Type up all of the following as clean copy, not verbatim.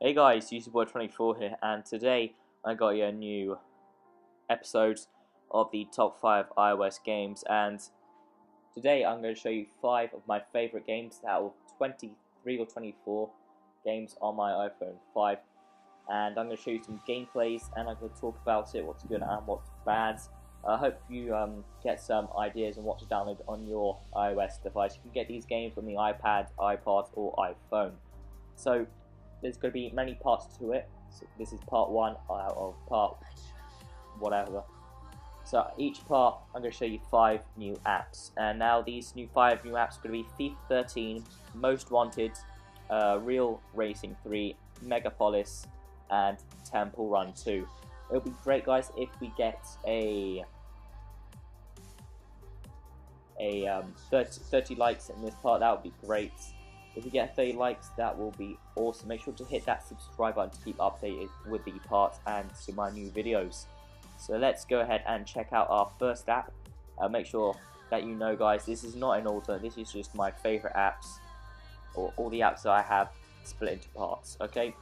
Hey guys, UserBoy24 here, and today I got you a new episode of the top 5 iOS games, and today I'm going to show you 5 of my favorite games that are 23 or 24 games on my iPhone 5, and I'm going to show you some gameplays, and I'm going to talk about it, what's good and what's bad. I hope you get some ideas on what to download on your iOS device. You can get these games on the iPad, iPod or iPhone. So there's going to be many parts to it. So this is part 1 out of part whatever. So each part I'm going to show you 5 new apps. And now these 5 new apps are going to be FIFA 13, Most Wanted, Real Racing 3, Megapolis, and Temple Run 2. It'll be great, guys, if we get a 30 likes in this part. That would be great. If you get 30 likes, that will be awesome. Make sure to hit that subscribe button to keep updated with the parts and to my new videos. So let's go ahead and check out our first app. Make sure that you know, guys, this is not in order. This is just my favorite apps, or all the apps that I have split into parts. Okay.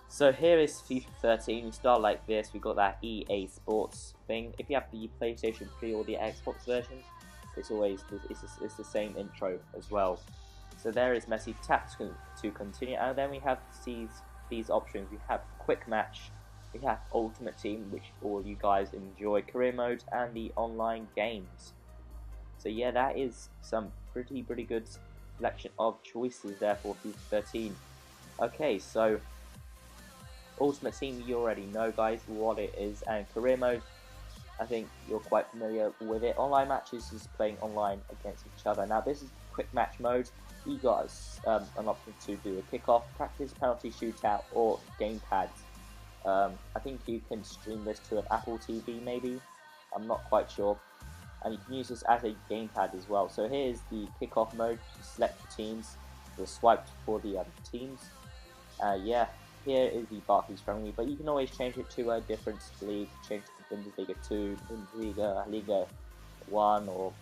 So here is FIFA 13. We start like this. We got that EA Sports thing. If you have the PlayStation 3 or the Xbox version, it's the same intro as well. So there is Messi. Tap to continue, and then we have these options. We have Quick Match, we have Ultimate Team, which all you guys enjoy, Career Mode, and the online games. So yeah, that is some pretty good selection of choices there for FIFA 13. Okay, so Ultimate Team, you already know, guys, what it is, and Career Mode, I think you're quite familiar with it. Online matches is playing online against each other. Now this is Quick Match mode. You got an option to do a kickoff, practice, penalty, shootout, or gamepad. I think you can stream this to an Apple TV, maybe. I'm not quite sure. And you can use this as a gamepad as well. So here's the kickoff mode. You select your teams. The swipe for the teams. Yeah, here is the Barclays Premier League, but you can always change it to a different league. Change it to Bundesliga 2, Bundesliga, Liga 1, or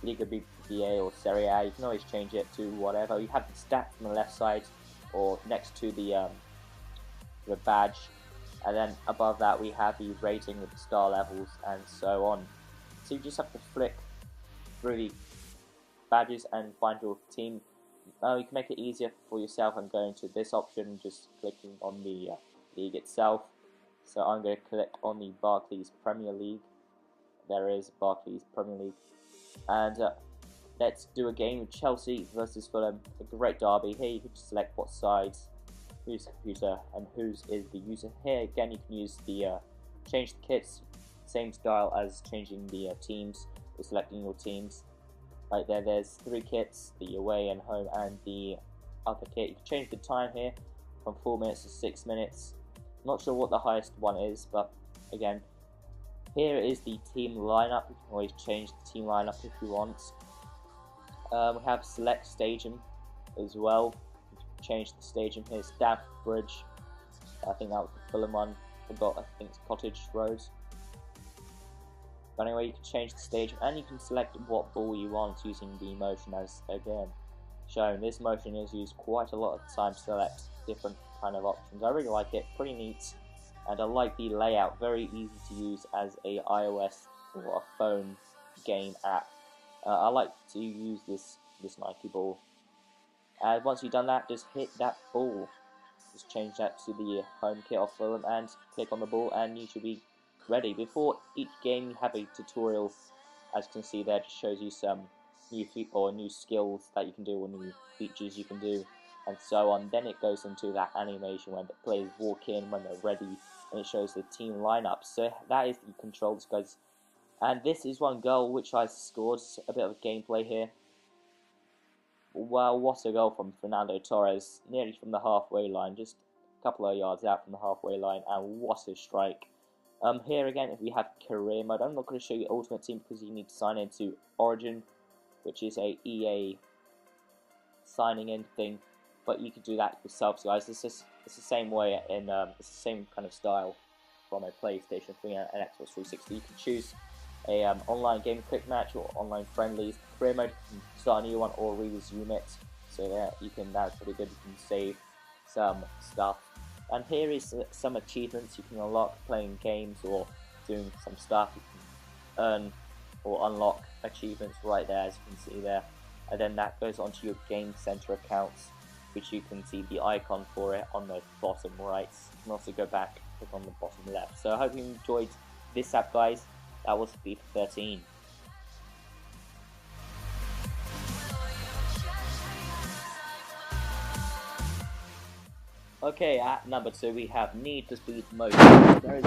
Liga BBVA or Serie A. You can always change it to whatever. You have the stats on the left side or next to the badge, and then above that we have the rating with the star levels and so on. So you just have to flick through the badges and find your team. You can make it easier for yourself and going to this option, just clicking on the league itself. So I'm going to click on the Barclays Premier League. There is Barclays Premier League. And let's do a game with Chelsea versus Fulham, a great derby. Here you can select what sides, who's the computer, and whose is the user. Here again you can use the change the kits, same style as changing the teams, or selecting your teams. Right there, there's 3 kits, the away and home and the other kit. You can change the time here from 4 minutes to 6 minutes. Not sure what the highest one is, but again, here is the team lineup. You can always change the team lineup if you want. We have select stadium as well. You can change the stadium here. Stamford Bridge. I think that was the Fulham one. I think it's Cottage Road. But anyway, you can change the stadium and you can select what ball you want using the motion as again shown. This motion is used quite a lot of the time to select different kind of options. I really like it, pretty neat, and I like the layout, very easy to use as a iOS or a phone game app. I like to use this Nike ball, and once you've done that, just hit that ball. Just change that to the home kit of Fulham and click on the ball and you should be ready. Before each game you have a tutorial, as you can see there, just shows you some new skills that you can do or new features you can do and so on. Then it goes into that animation when the players walk in, when they're ready, and it shows the team lineup. So that is the controls, guys. And this is one goal which I scored. A bit of gameplay here. Well, what a goal from Fernando Torres, nearly from the halfway line, just a couple of yards out from the halfway line, and what a strike. Here again, if we have career mode, I'm not going to show you Ultimate Team because you need to sign into Origin, which is a EA signing in thing, but you can do that yourself, guys. It's the same way in it's the same kind of style from a PlayStation 3 and an Xbox 360. You can choose a online game, quick match, or online friendlies. Career mode, you can start a new one or resume it. So yeah, that's pretty good. You can some stuff. And here is some achievements you can unlock playing games or doing some stuff. You can earn or unlock achievements right there, as you can see there. And then that goes onto your Game Center accounts, which you can see the icon for it on the bottom right. You can also go back, click on the bottom left. So I hope you enjoyed this app, guys. That was FIFA 13. Okay, at number 2 we have Need for Speed Most Wanted. There is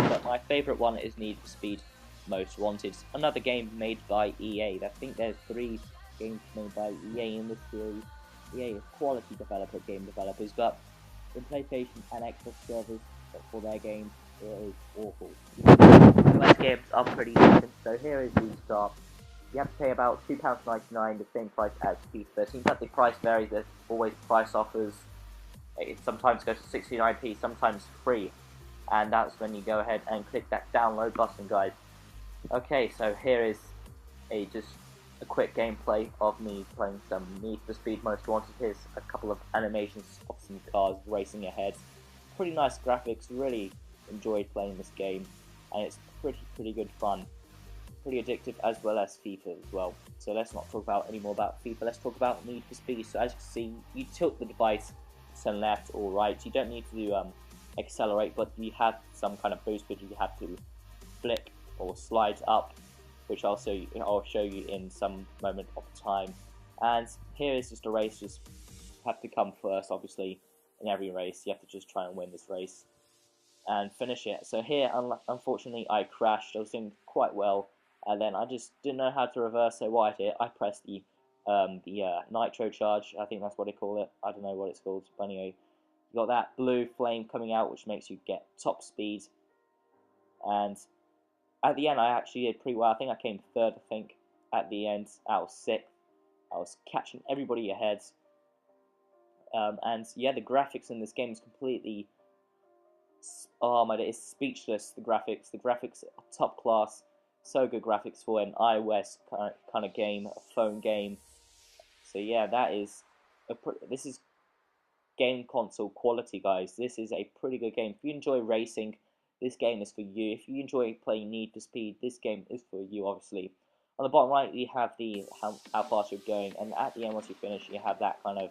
but my favourite one is Need for Speed Most Wanted. Another game made by EA. I think there's 3 games made by EA in this series. EA is quality game developers, but in PlayStation and Xbox servers for their games, it is awful. Most games are pretty decent, so here is the start. You have to pay about £2.99, the same price as FIFA 13, but the price varies. There's always price offers. It sometimes goes to 69p, sometimes free, and that's when you go ahead and click that download button, guys. Okay, so here is just a quick gameplay of me playing some Need for Speed Most Wanted. Here's a couple of animations of some cars racing ahead. Pretty nice graphics, really enjoyed playing this game, and it's pretty good fun. Pretty addictive, as well as FIFA as well. So let's not talk about any more about FIFA, let's talk about Need for Speed. So as you can see, you tilt the device to left or right. You don't need to accelerate, but you have some kind of boost, but you have to flick or slide up, which I'll show you in some moment of time. And here is just a race. Just have to come first, obviously, in every race. You have to just try and win this race and finish it. So here, unfortunately, I crashed. I was doing quite well, and then I just didn't know how to reverse. So what I did, I pressed the nitro charge, I think that's what they call it. I don't know what it's called, but anyway, you got that blue flame coming out, which makes you get top speed. And at the end, I actually did pretty well. I think I came third. I think at the end, out of 6th. I was catching everybody ahead. And yeah, the graphics in this game is completely, oh my, it's speechless. The graphics are top class. So good graphics for an iOS kind of game, a phone game. So yeah, this is game console quality, guys. This is a pretty good game. If you enjoy racing, this game is for you. If you enjoy playing Need for Speed, this game is for you, obviously. On the bottom right, you have the how fast you're going, and at the end, once you finish, you have that kind of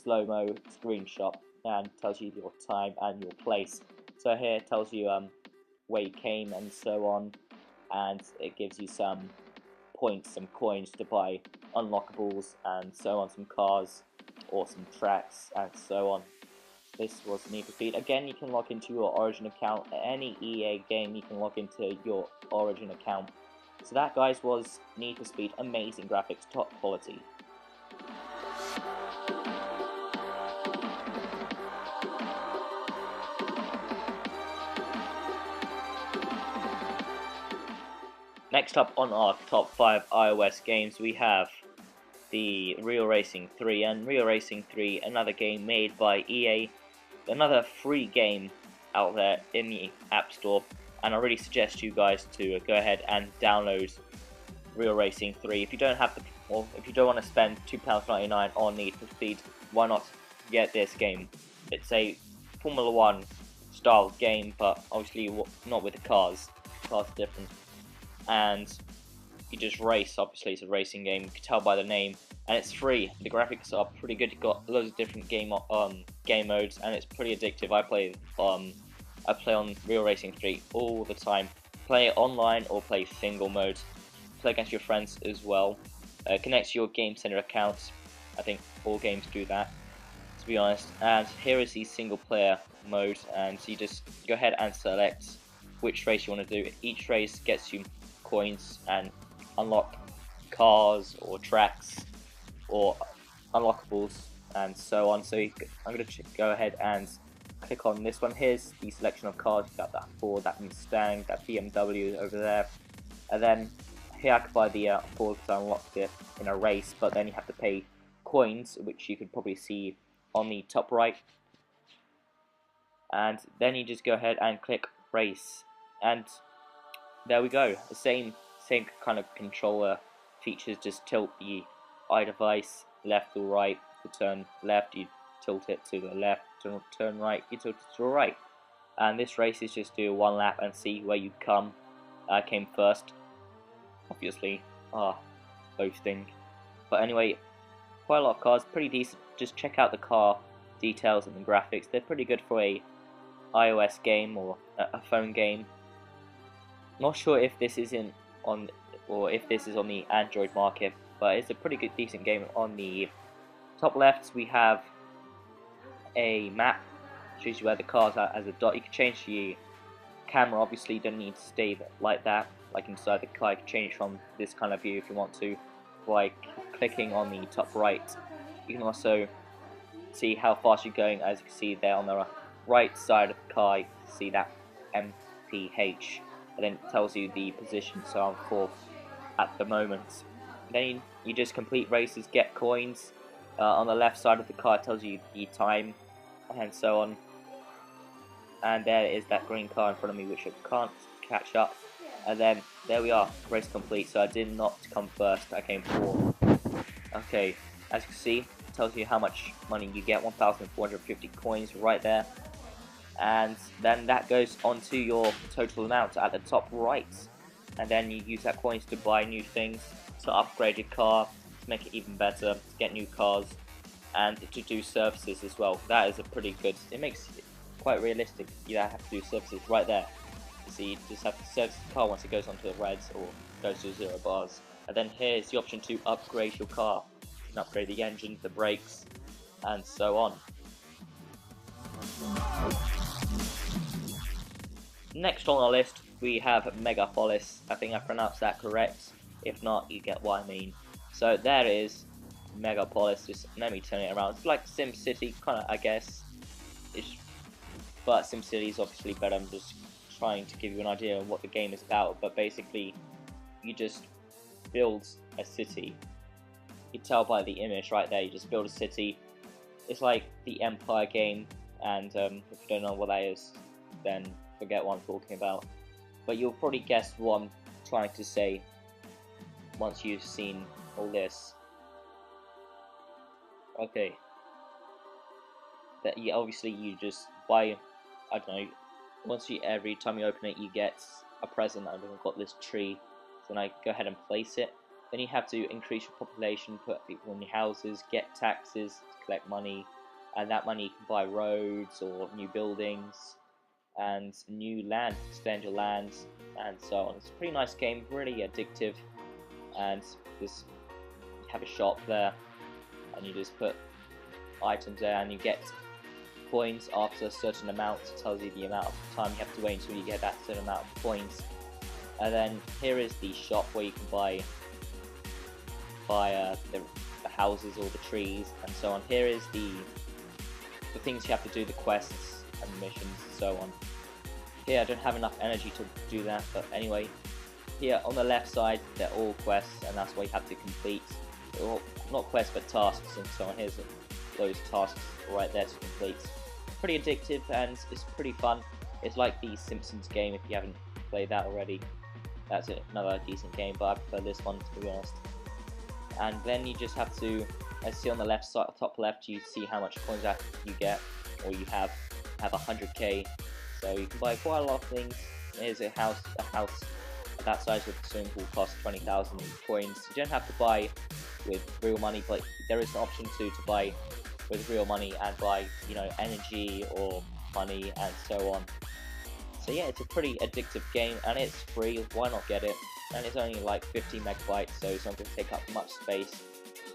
slow-mo screenshot and tells you your time and your place. So here it tells you where you came and so on, and it gives you some points, some coins to buy unlockables and so on, some cars or some tracks and so on. This was Need for Speed. Again, you can log into your Origin account. Any EA game, you can log into your Origin account. So that, guys, was Need for Speed. Amazing graphics, top quality. Next up on our top 5 iOS games, we have the Real Racing 3, and Real Racing 3, another game made by EA, another free game out there in the App Store, and I really suggest you guys to go ahead and download Real Racing 3. If you don't have if you don't want to spend £2.99 on Need for Speed, why not get this game? It's a Formula 1 style game, but obviously not with the cars. Cars are different. And you just race. Obviously, it's a racing game. You can tell by the name, and it's free. The graphics are pretty good. You've got loads of different game modes, and it's pretty addictive. I play on Real Racing 3 all the time. Play it online or play single mode. Play against your friends as well. Connect to your Game Center accounts. I think all games do that, to be honest. And here is the single player mode, and so you just go ahead and select which race you want to do. Each race gets you coins and unlock cars or tracks or unlockables and so on. So I'm going to go ahead and click on this one. Here's the selection of cars. You got that Ford, that Mustang, that BMW over there, and then here I could buy the Ford because I unlocked it in a race, but then you have to pay coins, which you could probably see on the top right, and then you just go ahead and click race, and there we go. The same kind of controller features, just tilt the iDevice left or right. To turn left, you tilt it to the left, turn right, you tilt it to the right. And this race is just do one lap and see where you come. I came first, obviously. Boasting. But anyway, quite a lot of cars, pretty decent. Just check out the car details and the graphics. They're pretty good for a iOS game or a phone game. Not sure if this is on the Android market, but it's a pretty good, decent game. On the top left, we have a map, shows you where the cars are as a dot. You can change the camera. Obviously, you don't need to stay like that, like inside the car. You can change from this kind of view if you want to, by clicking on the top right. You can also see how fast you're going. As you can see there on the right side of the car, you can see that MPH, and then it tells you the position. So I'm 4th at the moment. Then you just complete races, get coins. On the left side of the car, it tells you the time and so on. And there is that green car in front of me, which I can't catch up. And then there we are, race complete. So I did not come first, I came 4th. Okay, as you can see, it tells you how much money you get, 1,450 coins right there. And then that goes onto your total amount at the top right. And then you use that coins to buy new things, to upgrade your car, to make it even better, to get new cars, and to do services as well. That is a pretty good, it makes it quite realistic. You don't have to do services right there. You see, you just have to service the car once it goes onto the reds or goes to 0 bars. And then here's the option to upgrade your car. You can upgrade the engine, the brakes, and so on. Next on our list, we have Megapolis. I think I pronounced that correct. If not, you get what I mean. So there is Megapolis. Just let me turn it around. It's like SimCity, kind of, I guess. But SimCity is obviously better. I'm just trying to give you an idea of what the game is about. But basically, you just build a city. You can tell by the image right there. You just build a city. It's like the Empire game. And if you don't know what that is, then forget what I'm talking about. But you'll probably guess what I'm trying to say once you've seen all this. Okay. Obviously you just buy, I don't know, every time you open it you get a present. I've got this tree, so then I go ahead and place it. Then you have to increase your population, put people in your houses, get taxes to collect money, and that money you can buy roads or new buildings and new land, extend your lands, and so on. It's a pretty nice game, really addictive, and just have a shop there, and you just put items there, and you get coins after a certain amount. It tells you the amount of time you have to wait until you get that certain amount of coins. And then here is the shop where you can buy the houses or the trees and so on. Here is the things you have to do, the quests and missions and so on. Here I don't have enough energy to do that, but anyway, here on the left side they're all quests, and that's what you have to complete. Or not quests but tasks and so on. Here's those tasks right there to complete. Pretty addictive and it's pretty fun. It's like the Simpsons game if you haven't played that already. That's another decent game, but I prefer this one to be honest. And then you just have to, as you see on the left side, top left, you see how much coins you get, or you have 100k. So you can buy quite a lot of things. Here's a house at that size with a swimming pool costs 20,000 coins. You don't have to buy with real money, but there is an option to buy with real money and buy, you know, energy or money and so on. So yeah, it's a pretty addictive game and it's free. Why not get it? And it's only like 50 megabytes, so it's not going to take up much space.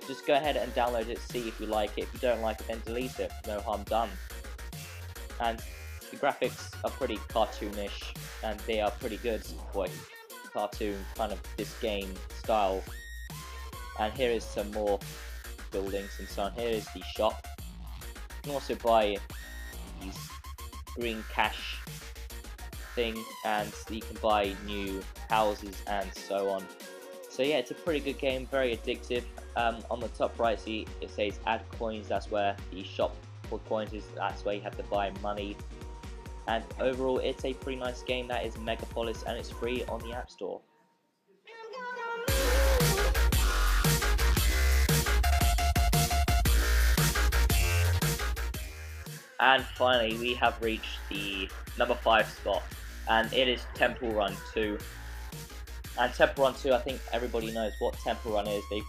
Just go ahead and download it, see if you like it. If you don't like it, then delete it. No harm done. And the graphics are pretty cartoonish, and they are pretty good for a cartoon kind of this game style. And here is some more buildings and so on. Here is the shop. You can also buy these green cash thing, and you can buy new houses and so on. So yeah, it's a pretty good game, very addictive. On the top right, see it says add coins. That's where the shop for coins is. That's where you have to buy money. And overall, it's a pretty nice game. That is Megapolis, and it's free on the App Store. And finally, we have reached the number 5 spot, and it is Temple Run 2. And Temple Run 2, I think everybody knows what Temple Run is. They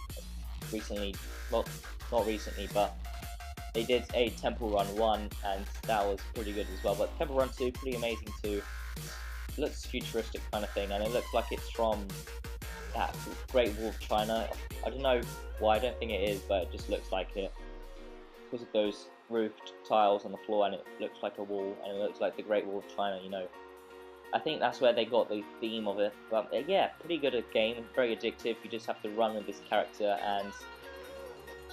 recently, well, not recently, but they did a Temple Run 1, and that was pretty good as well. But Temple Run 2, pretty amazing too. It looks futuristic kind of thing, and it looks like it's from that Great Wall of China. I don't know why, I don't think it is, but it just looks like it. Because of those roofed tiles on the floor, and it looks like a wall, and it looks like the Great Wall of China, you know. I think that's where they got the theme of it. But yeah, pretty good at game, very addictive. You just have to run with this character and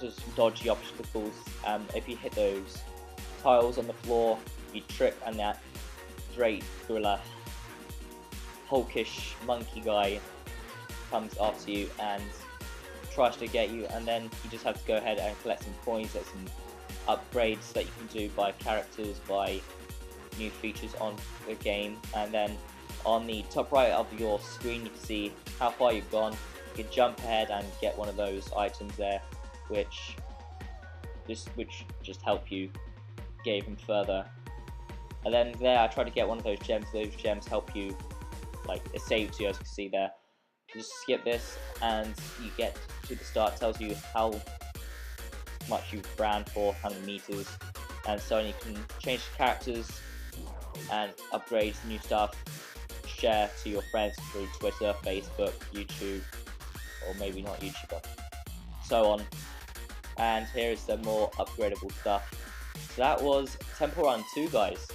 just dodge the obstacles. If you hit those tiles on the floor, you trip, and that great gorilla, hulkish monkey guy comes after you and tries to get you, and then you just have to go ahead and collect some coins, get some upgrades that you can do by characters, by new features on the game. And then on the top right of your screen you can see how far you've gone. You can jump ahead and get one of those items there, which just help you get even further. And then there I tried to get one of those gems. Those gems help you, like it saves you, as you can see there. You just skip this and you get to the start. It tells you how much you've ran for, how many meters, and so on. You can change the characters and upgrade new stuff, share to your friends through Twitter, Facebook, YouTube, or maybe not YouTube, but so on. And here is some more upgradable stuff. So that was Temple Run 2, guys.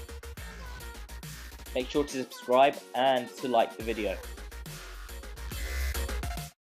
Make sure to subscribe and to like the video.